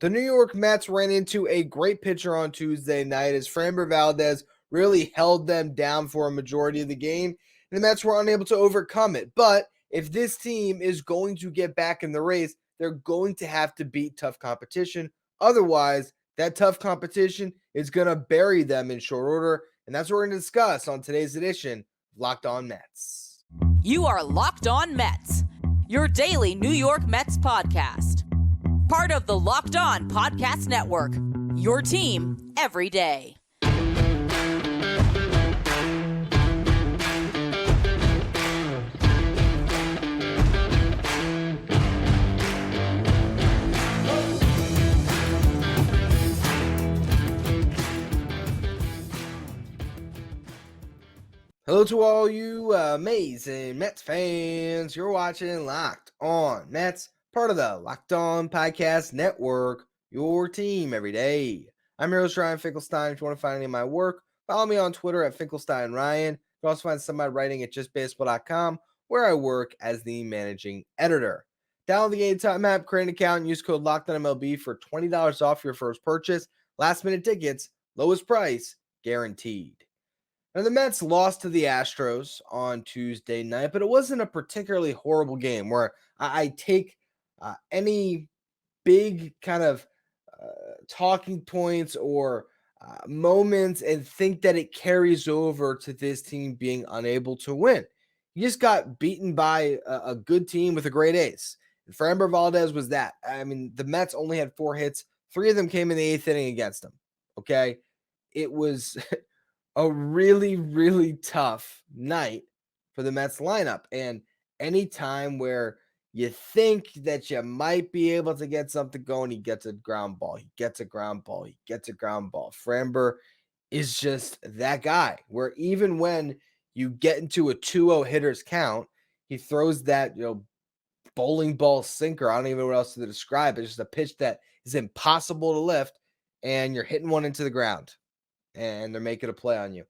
The New York Mets ran into a great pitcher on Tuesday night as Framber Valdez really held them down for a majority of the game, and the Mets were unable to overcome it. But if this team is going to get back in the race, they're going to have to beat tough competition. Otherwise, that tough competition is going to bury them in short order, and that's what we're going to discuss on today's edition of Locked On Mets. You are Locked On Mets, your daily New York Mets podcast. Part of the Locked On Podcast Network, your team every day. Hello to all you amazing Mets fans. You're watching Locked On Mets, part of the Locked On Podcast Network, your team every day. I'm your host, Ryan Finkelstein. If you want to find any of my work, follow me on Twitter at FinkelsteinRyan. You can also find some of my writing at justbaseball.com, where I work as the managing editor. Download the Anytime app, create an account, and use code LOCKEDONMLB for $20 off your first purchase. Last minute tickets, lowest price, guaranteed. Now, the Mets lost to the Astros on Tuesday night, but it wasn't a particularly horrible game where I take any big kind of talking points or moments and think that it carries over to this team being unable to win. You just got beaten by a good team with a great ace. And Framber Valdez was that. I mean, the Mets only had 4 hits. 3 of them came in the 8th inning against them. Okay? It was a really, really tough night for the Mets lineup. And any time where you think that you might be able to get something going, he gets a ground ball. He gets a ground ball. He gets a ground ball. Framber is just that guy where even when you get into a 2-0 hitters count, he throws that, bowling ball sinker. I don't even know what else to describe. It's just a pitch that is impossible to lift, and you're hitting one into the ground, and they're making a play on you.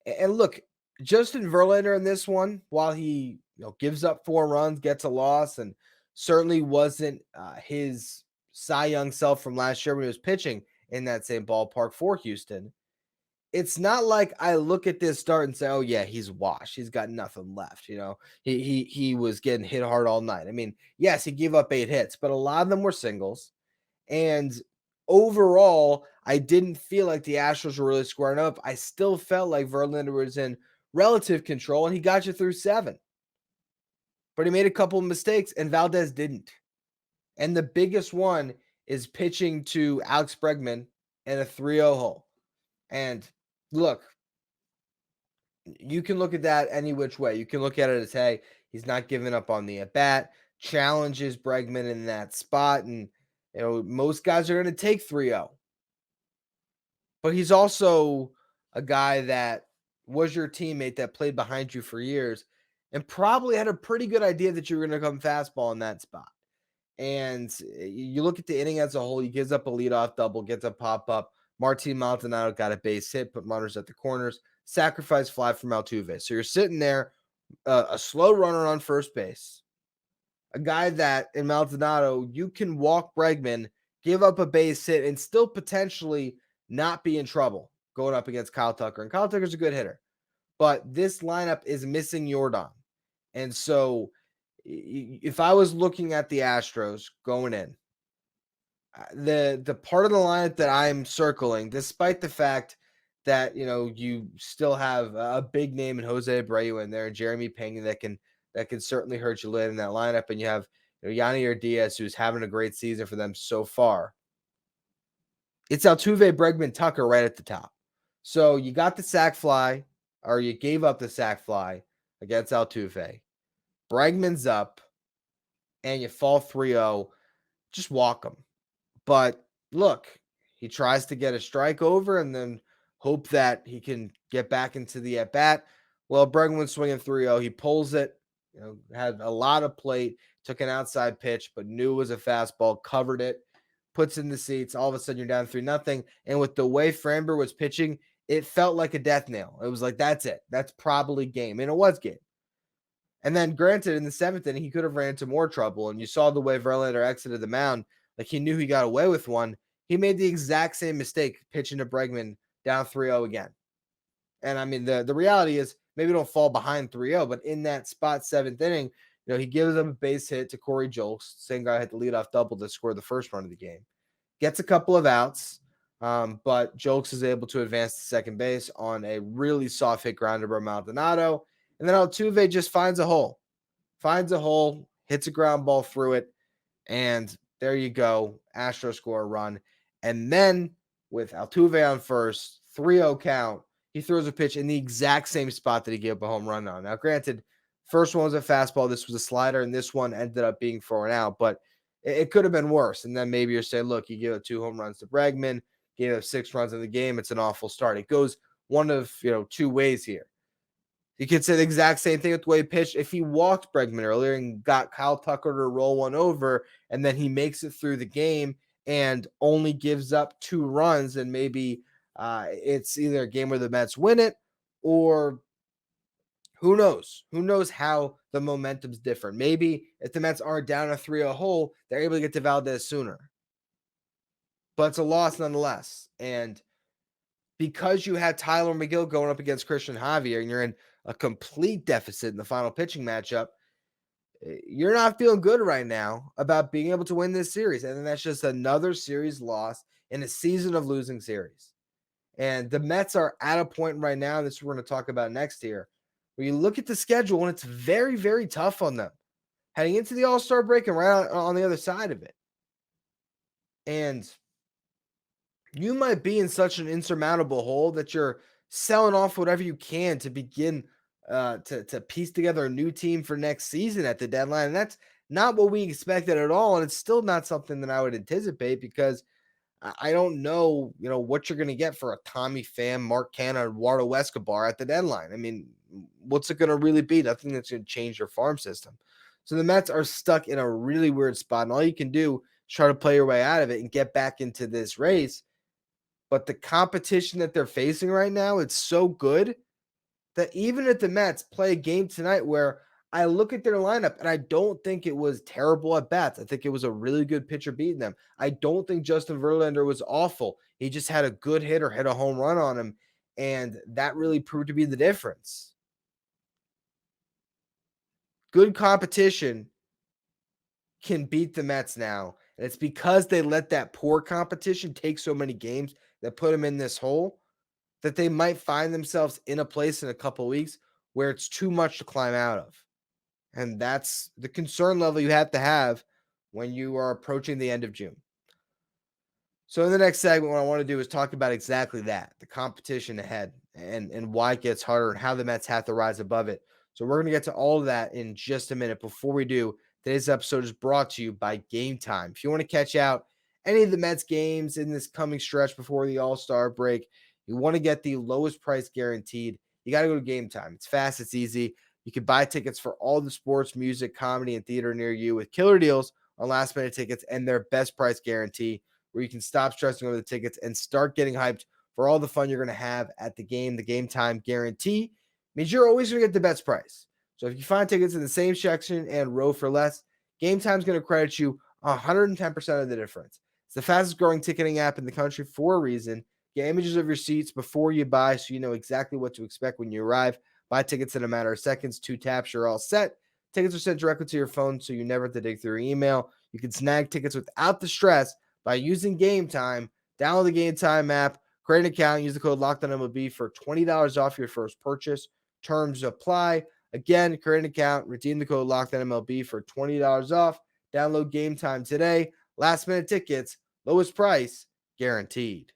And look, Justin Verlander in this one, while he gives up 4 runs, gets a loss, and certainly wasn't his Cy Young self from last year when he was pitching in that same ballpark for Houston. It's not like I look at this start and say, oh yeah, he's washed. He's got nothing left. He was getting hit hard all night. I mean, yes, he gave up 8 hits, but a lot of them were singles. And overall, I didn't feel like the Astros were really squaring up. I still felt like Verlander was in relative control, and he got you through 7. But he made a couple of mistakes, and Valdez didn't. And the biggest one is pitching to Alex Bregman in a 3-0 hole. And look, you can look at that any which way. You can look at it as, hey, he's not giving up on the at-bat, challenges Bregman in that spot, and most guys are going to take 3-0. But he's also a guy that was your teammate that played behind you for years and probably had a pretty good idea that you were going to come fastball in that spot. And you look at the inning as a whole, he gives up a leadoff double, gets a pop-up. Martin Maldonado got a base hit, put runners at the corners, sacrifice fly from Altuve. So you're sitting there, a slow runner on first base, a guy that in Maldonado, you can walk Bregman, give up a base hit, and still potentially not be in trouble going up against Kyle Tucker. And Kyle Tucker's a good hitter. But this lineup is missing Jordan. And so if I was looking at the Astros going in, the part of the lineup that I'm circling, despite the fact that, you still have a big name in Jose Abreu in there, and Jeremy Pena that can certainly hurt you late in that lineup. And you have Yanier Diaz, who's having a great season for them so far. It's Altuve, Bregman, Tucker right at the top. So you got the sac fly, or you gave up the sac fly against Altuve. Bregman's up, and you fall 3-0. Just walk him. But look, he tries to get a strike over and then hope that he can get back into the at-bat. Well, Bregman's swinging 3-0. He pulls it, had a lot of plate, took an outside pitch, but knew it was a fastball, covered it, puts in the seats. All of a sudden, you're down 3-0. And with the way Framber was pitching, it felt like a death nail. It was like, that's it. That's probably game. And it was game. And then, granted, in the 7th inning, he could have ran into more trouble. And you saw the way Verlander exited the mound. like he knew he got away with one, he made the exact same mistake pitching to Bregman down 3-0 again. And I mean, the reality is maybe don't fall behind 3-0, but in that spot 7th inning, he gives up a base hit to Corey Julks, same guy had the leadoff double to score the first run of the game. Gets a couple of outs, but Julks is able to advance to second base on a really soft hit grounder by Maldonado. And then Altuve just finds a hole, hits a ground ball through it, and there you go. Astros score a run. And then with Altuve on first, 3-0 count, he throws a pitch in the exact same spot that he gave up a home run on. Now, granted, first one was a fastball, this was a slider, and this one ended up being for an out, but it could have been worse. And then maybe you're saying, look, you gave up 2 home runs to Bregman, gave up 6 runs in the game. It's an awful start. It goes one of 2 ways here. You could say the exact same thing with the way he pitched. If he walked Bregman earlier and got Kyle Tucker to roll one over, and then he makes it through the game and only gives up 2 runs, and maybe it's either a game where the Mets win it, or who knows? Who knows how the momentum's different? Maybe if the Mets aren't down a 3-0 hole, they're able to get to Valdez sooner. But it's a loss nonetheless. And because you had Tyler McGill going up against Christian Javier and you're in a complete deficit in the final pitching matchup, you're not feeling good right now about being able to win this series. And then that's just another series loss in a season of losing series. And the Mets are at a point right now, and this is what we're going to talk about next year, where you look at the schedule and it's very, very tough on them heading into the All-Star break and right on the other side of it. And you might be in such an insurmountable hole that you're selling off whatever you can to begin to piece together a new team for next season at the deadline. And that's not what we expected at all. And it's still not something that I would anticipate, because I don't know, what you're going to get for a Tommy Pham, Mark Canha, Eduardo Escobar at the deadline. I mean, what's it going to really be? Nothing that's going to change your farm system. So the Mets are stuck in a really weird spot, and all you can do is try to play your way out of it and get back into this race. But the competition that they're facing right now, it's so good that even if the Mets play a game tonight where I look at their lineup and I don't think it was terrible at bats, I think it was a really good pitcher beating them. I don't think Justin Verlander was awful. He just had a good hitter hit a home run on him, and that really proved to be the difference. Good competition can beat the Mets now, and it's because they let that poor competition take so many games that put them in this hole, that they might find themselves in a place in a couple weeks where it's too much to climb out of. And that's the concern level you have to have when you are approaching the end of June. So in the next segment, what I want to do is talk about exactly that, the competition ahead, and why it gets harder and how the Mets have to rise above it. So we're going to get to all of that in just a minute. Before we do, today's episode is brought to you by Game Time. If you want to catch out any of the Mets games in this coming stretch before the All-Star break, you want to get the lowest price guaranteed, you got to go to Game Time. It's fast, it's easy. You can buy tickets for all the sports, music, comedy, and theater near you with killer deals on last-minute tickets and their best price guarantee, where you can stop stressing over the tickets and start getting hyped for all the fun you're going to have at the game. The Game Time guarantee means you're always going to get the best price. So if you find tickets in the same section and row for less, Game Time's going to credit you 110% of the difference. It's the fastest growing ticketing app in the country for a reason. Get images of your seats before you buy so you know exactly what to expect when you arrive. Buy tickets in a matter of seconds, 2 taps, you're all set. Tickets are sent directly to your phone so you never have to dig through your email. You can snag tickets without the stress by using Game Time. Download the Game Time app, create an account, use the code LOCKEDONMLB for $20 off your first purchase. Terms apply. Again, create an account, redeem the code LOCKEDONMLB for $20 off. Download Game Time today. Last minute tickets, lowest price, guaranteed.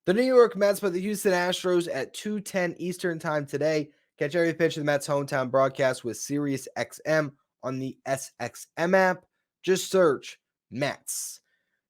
The New York Mets play the Houston Astros at 2:10 Eastern Time today. Catch every pitch of the Mets' hometown broadcast with SiriusXM on the SXM app. Just search Mets.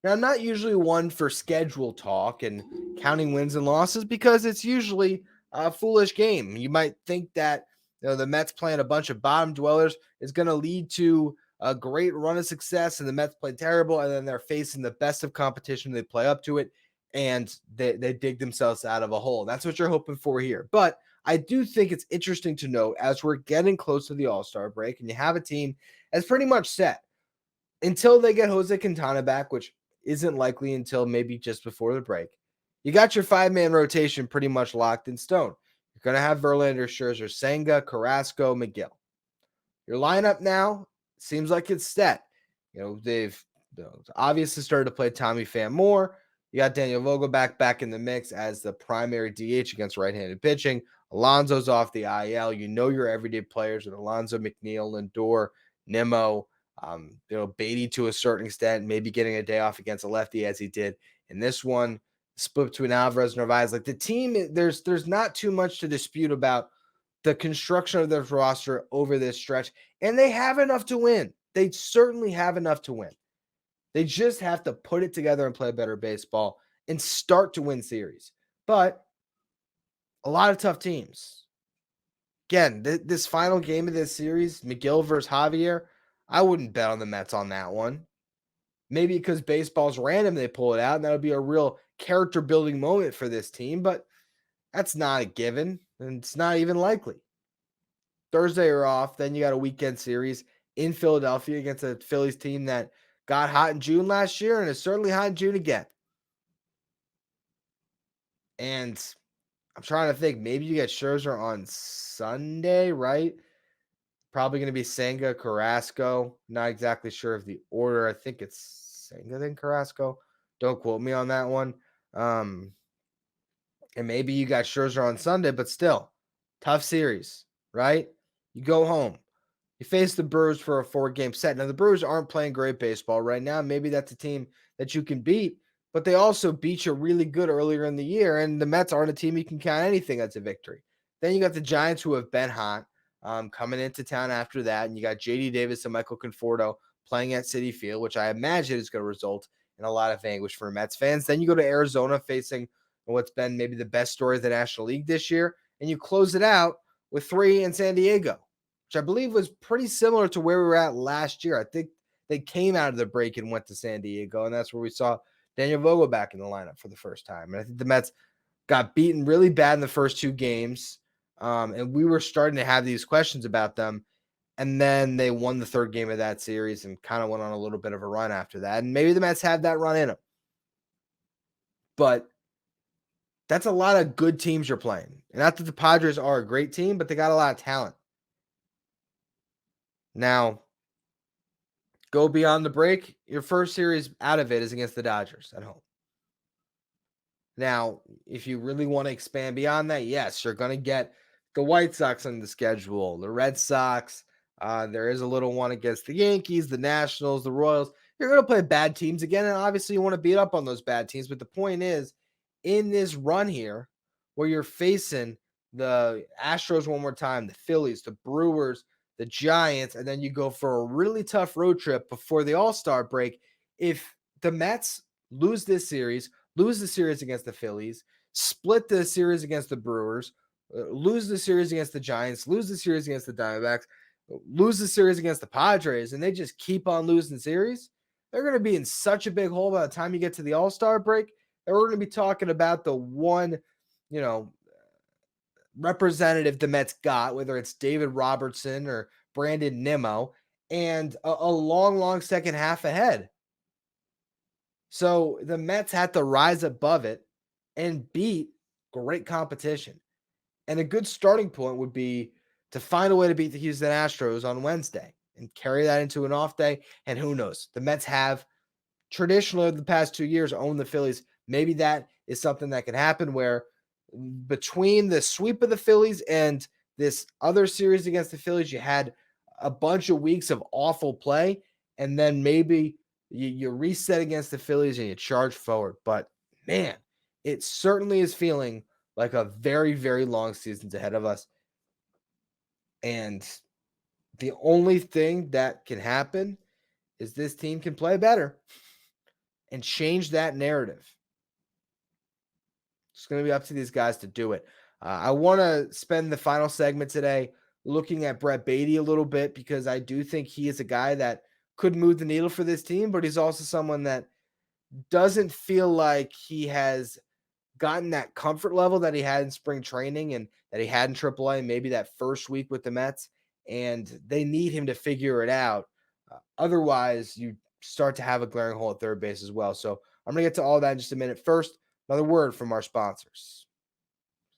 Now, I'm not usually one for schedule talk and counting wins and losses because it's usually a foolish game. You might think that the Mets playing a bunch of bottom dwellers is going to lead to a great run of success, and the Mets play terrible, and then they're facing the best of competition. They play up to it, and they dig themselves out of a hole. That's what you're hoping for here. But I do think it's interesting to note, as we're getting close to the All-Star break and you have a team that's pretty much set, until they get Jose Quintana back, which isn't likely until maybe just before the break, you got your 5-man rotation pretty much locked in stone. You're going to have Verlander, Scherzer, Senga, Carrasco, McGill. Your lineup now seems like it's set. They've obviously started to play Tommy Pham more. You got Daniel Vogelbach back in the mix as the primary DH against right-handed pitching. Alonso's off the IL. Your everyday players with Alonso, McNeil, Lindor, Nimmo, Baty to a certain extent, maybe getting a day off against a lefty as he did in this one. Split between Alvarez and Narvaez. Like the team, there's not too much to dispute about the construction of their roster over this stretch, and they have enough to win. They certainly have enough to win. They just have to put it together and play better baseball and start to win series. But a lot of tough teams. Again, this final game of this series, McGill versus Javier, I wouldn't bet on the Mets on that one. Maybe because baseball's random, they pull it out, and that would be a real character-building moment for this team, but that's not a given, and it's not even likely. Thursday are off, then you got a weekend series in Philadelphia against a Phillies team that got hot in June last year and is certainly hot in June again. And I'm trying to think, maybe you get Scherzer on Sunday, right? Probably going to be Senga, Carrasco. Not exactly sure of the order. I think it's Senga then Carrasco. Don't quote me on that one. And maybe you got Scherzer on Sunday, but still, tough series, right? You go home. You face the Brewers for a 4-game set. Now, the Brewers aren't playing great baseball right now. Maybe that's a team that you can beat, but they also beat you really good earlier in the year, and the Mets aren't a team you can count anything as a victory. Then you got the Giants, who have been hot, coming into town after that, and you got J.D. Davis and Michael Conforto playing at Citi Field, which I imagine is going to result in a lot of anguish for Mets fans. Then you go to Arizona facing what's been maybe the best story of the National League this year, and you close it out with 3 in San Diego, which I believe was pretty similar to where we were at last year. I think they came out of the break and went to San Diego, and that's where we saw Daniel Vogelbach in the lineup for the first time. And I think the Mets got beaten really bad in the first 2 games, and we were starting to have these questions about them. And then they won the 3rd game of that series and kind of went on a little bit of a run after that. And maybe the Mets have that run in them. But that's a lot of good teams you're playing. And not that the Padres are a great team, but they got a lot of talent. Now, go beyond the break. Your first series out of it is against the Dodgers at home. Now, if you really want to expand beyond that, yes, you're going to get the White Sox on the schedule, the Red Sox. There is a little one against the Yankees, the Nationals, the Royals. You're going to play bad teams again, and obviously you want to beat up on those bad teams. But the point is, in this run here, where you're facing the Astros one more time, the Phillies, the Brewers, the Giants, and then you go for a really tough road trip before the All-Star break. If the Mets lose this series, lose the series against the Phillies, split the series against the Brewers, lose the series against the Giants, lose the series against the Diamondbacks, lose the series against the Padres, and they just keep on losing series, they're going to be in such a big hole by the time you get to the All-Star break that we're going to be talking about the one, representative the Mets got, whether it's David Robertson or Brandon Nimmo, and a long, long second half ahead. So the Mets had to rise above it and beat great competition. And a good starting point would be to find a way to beat the Houston Astros on Wednesday and carry that into an off day. And who knows? The Mets have traditionally the past 2 years owned the Phillies. Maybe that is something that can happen where between the sweep of the Phillies and this other series against the Phillies, you had a bunch of weeks of awful play, and then maybe you reset against the Phillies and you charge forward. But man, it certainly is feeling like a very, very long season's ahead of us. And the only thing that can happen is this team can play better and change that narrative. It's going to be up to these guys to do it. I want to spend the final segment today looking at Brett Baty a little bit because I do think he is a guy that could move the needle for this team, but he's also someone that doesn't feel like he has gotten that comfort level that he had in spring training and that he had in AAA, maybe that first week with the Mets, and they need him to figure it out. Otherwise, you start to have a glaring hole at third base as well. So I'm going to get to all that in just a minute. First, another word from our sponsors.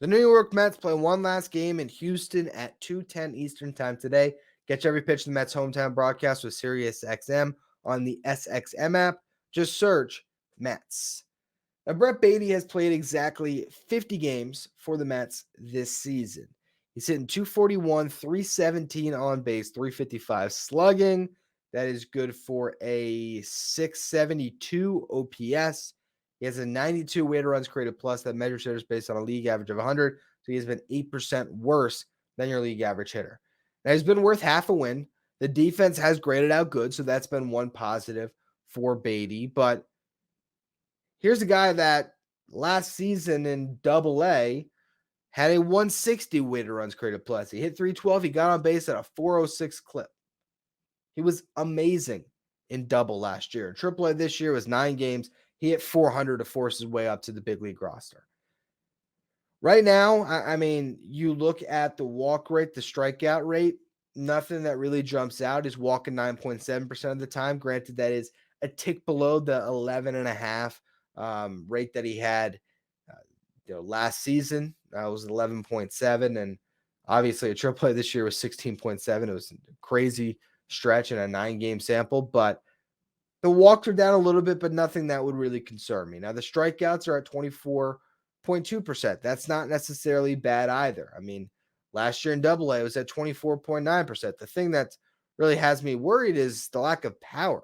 The New York Mets play one last game in Houston at 2:10 Eastern Time today. Catch every pitch of the Mets' hometown broadcast with SiriusXM on the SXM app. Just search Mets. Now, Brett Baty has played exactly 50 games for the Mets this season. He's hitting 241, 317 on base, 355 slugging. That is good for a 672 OPS. He has a 92 weighted runs created plus that measures hitters based on a league average of 100. So he has been 8% worse than your league average hitter. Now, he's been worth half a win. The defense has graded out good, so that's been one positive for Baty. But here's a guy that last season in Double-A had a 160 weighted runs created plus. He hit 312. He got on base at a 406 clip. He was amazing in Double last year. In Triple-A this year was 9 games. He hit 400 to force his way up to the big league roster. Right now, I mean, you look at the walk rate, the strikeout rate, nothing that really jumps out. He's walking 9.7% of the time. Granted, that is a tick below the 11.5 rate that he had last season. Was 11.7, and obviously a AAA this year was 16.7. It was a crazy stretch in a 9-game sample, but the walks are down a little bit, but nothing that would really concern me. Now, the strikeouts are at 24.2%. That's not necessarily bad either. I mean, last year in Double-A, it was at 24.9%. The thing that really has me worried is the lack of power.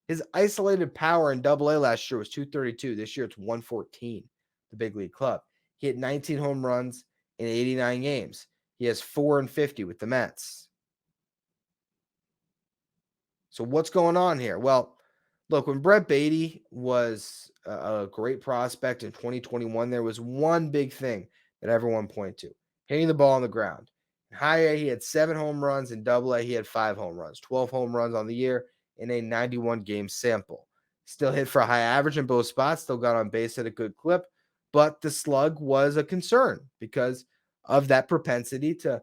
His isolated power in Double-A last year was 232. This year it's 114, the big league club. He hit 19 home runs in 89 games. He has 450 with the Mets. So what's going on here? Well, look, when Brett Baty was a great prospect in 2021, there was one big thing that everyone pointed to: hitting the ball on the ground. In high A, he had 7 home runs. In Double-A, he had 5 home runs, 12 home runs on the year in a 91-game sample. Still hit for a high average in both spots, still got on base at a good clip, but the slug was a concern because of that propensity to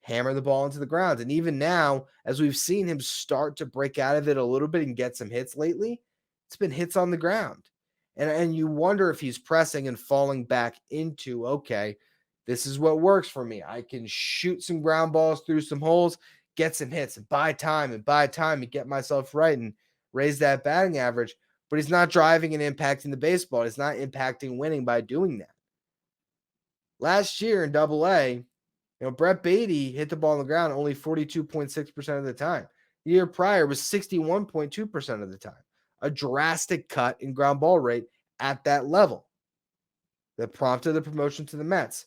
hammer the ball into the ground. And even now, as we've seen him start to break out of it a little bit and get some hits lately, it's been hits on the ground. And you wonder if he's pressing and falling back into, okay, this is what works for me. I can shoot some ground balls through some holes, get some hits, and buy time and get myself right and raise that batting average. But he's not driving and impacting the baseball. He's not impacting winning by doing that. Last year in Double-A, Brett Baty hit the ball on the ground only 42.6% of the time. The year prior was 61.2% of the time. A drastic cut in ground ball rate at that level that prompted the promotion to the Mets.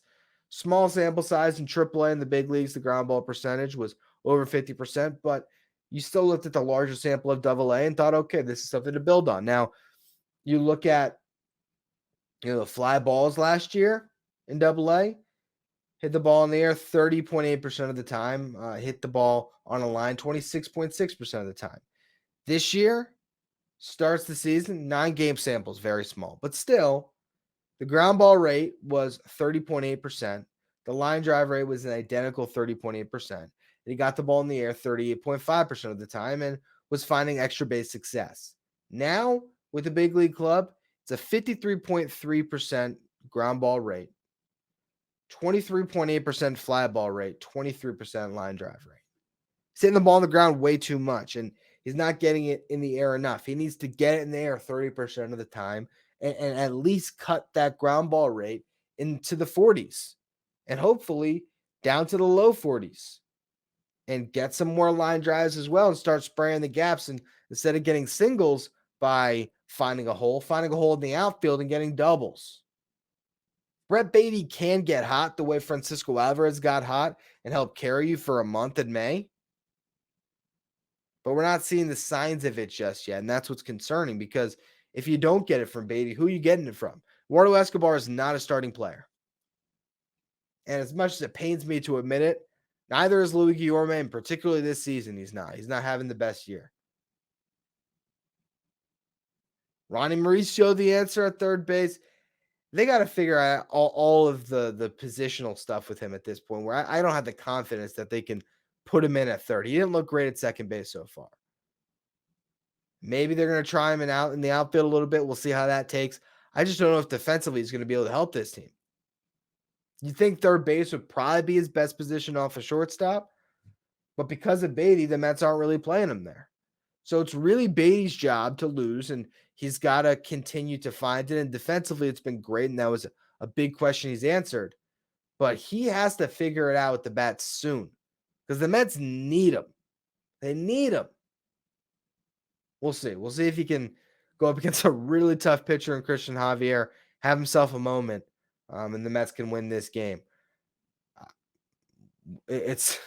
Small sample size in AAA in the big leagues, the ground ball percentage was over 50%, but you still looked at the larger sample of Double-A and thought, okay, this is something to build on. Now, you look at the fly balls last year in Double-A, hit the ball in the air 30.8% of the time, hit the ball on a line 26.6% of the time. This year, starts the season, 9-game samples, very small, but still, the ground ball rate was 30.8%. The line drive rate was an identical 30.8%. And he got the ball in the air 38.5% of the time and was finding extra base success. Now, with the big league club, it's a 53.3% ground ball rate, 23.8% fly ball rate, 23% line drive rate. He's hitting the ball on the ground way too much, and he's not getting it in the air enough. He needs to get it in the air 30% of the time and at least cut that ground ball rate into the 40s and hopefully down to the low 40s and get some more line drives as well and start spraying the gaps. And instead of getting singles by finding a hole in the outfield and getting doubles. Brett Baty can get hot the way Francisco Alvarez got hot and help carry you for a month in May. But we're not seeing the signs of it just yet. And that's what's concerning, because if you don't get it from Baty, who are you getting it from? Eduardo Escobar is not a starting player. And as much as it pains me to admit it, neither is Louis Guillorme, and particularly this season, he's not. He's not having the best year. Ronnie Mauricio, the answer at third base. They got to figure out all of the positional stuff with him at this point, where I don't have the confidence that they can put him in at third. He didn't look great at second base so far. Maybe they're going to try him in the outfield a little bit. We'll see how that takes. I just don't know if defensively he's going to be able to help this team. You think third base would probably be his best position off a shortstop, but because of Baty, the Mets aren't really playing him there. So it's really Baty's job to lose, and he's got to continue to find it. And defensively, it's been great, and that was a big question he's answered. But he has to figure it out with the bats soon because the Mets need him. They need him. We'll see. We'll see if he can go up against a really tough pitcher in Christian Javier, have himself a moment, and the Mets can win this game. It's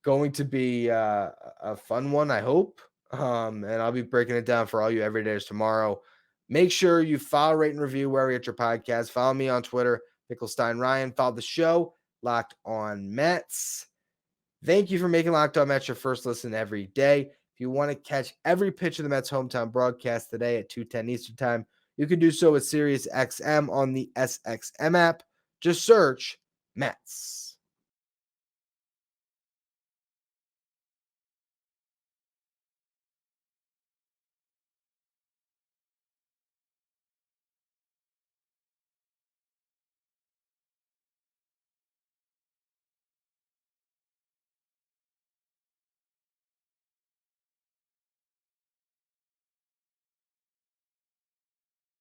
going to be a fun one, I hope. And I'll be breaking it down for all you everydayers tomorrow. Make sure you follow, rate, and review wherever you get your podcast. Follow me on Twitter, Finkelstein Ryan. Follow the show, Locked On Mets. Thank you for making Locked On Mets your first listen every day. If you want to catch every pitch of the Mets hometown broadcast today at 2:10 Eastern Time, you can do so with Sirius XM on the SXM app. Just search Mets.